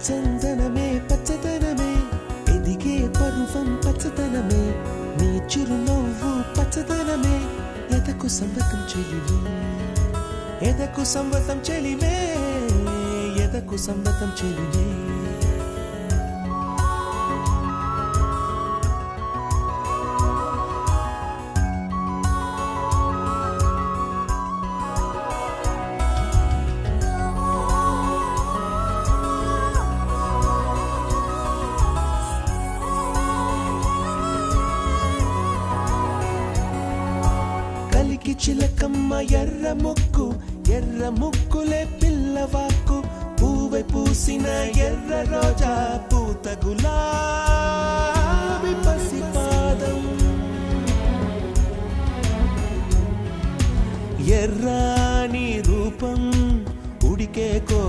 చందనమే పచ్చదనమే ఎదిగే పరువం పచ్చదనమే నీ చిరునవ్వు పచ్చదనమే ఎదకు సంవతం చెలివే ఎదకు సంవతం చెలివే ఎదకు సంవతం చెలివే కలికి చిలకమ్మ ఎర్ర ముక్కులే పిల్లవాకు పూవై పూసిన ఎర్ర రోజా పూత గులాబీ పసిపాదం ఎర్రాని రూపం ఉడికే కో